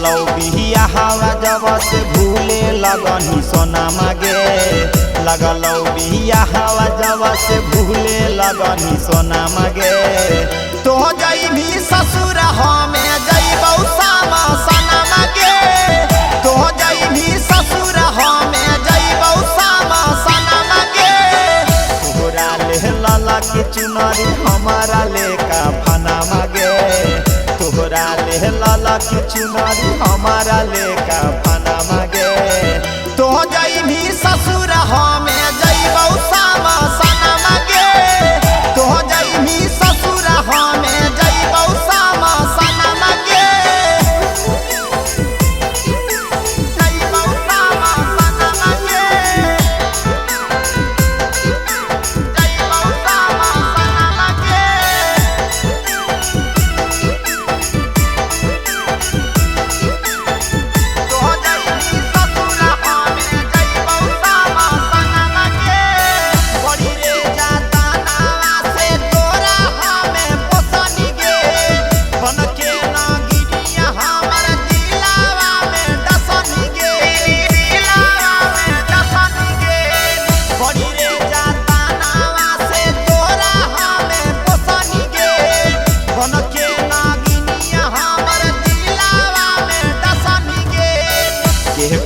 लगलौ बिहिया हवा जब से भूले लगनी सोना मागे लगलौ बिहिया हवा जब से भूले लगनी सोना मागे तो जइबी ससुर हमें जइबौ सामा सना मागे तो जइबी ससुर हमें जइबौ सामा सना मागे तोहरा ले लाला के चुनरी हमारा लेका फना मागे तोहरा ले लाला की चुनरी हमारा लेका फना मागे तो जइबी ससुर हमें जइबौ सामा सना मागे तो जइबी ससुर हमें जइबौ सामा सना मागे जइबौ सामा सना मागे जइबौ सामा सना मागे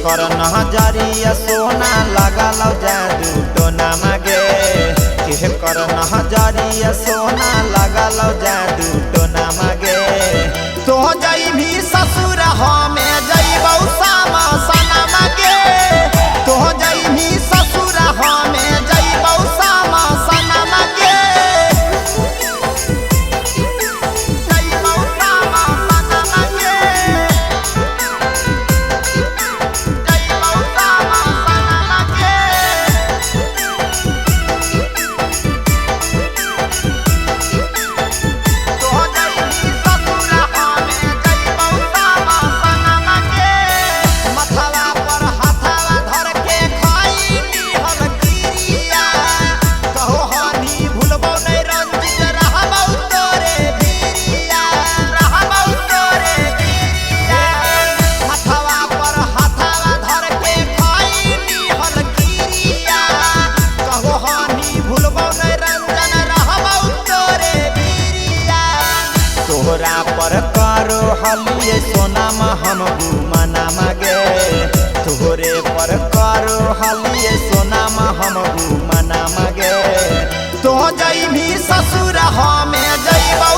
कर नजरिया सोना लगल जादू टोना मागे के कर नजरिया सोना लगल जादू टोना मागे तो जइबी ससुर हमें जइबौ सामा सना मागे तो जइबी ससुर हमें जइबौ सामा सना मागे जइबौ सामा सना मागे तोहरा पर करो हलिए सोना हम घुमना मागे तोहरे पर करो हलिए सोना हम घुमना मागे तो जइबी ससुर हमें जइबौ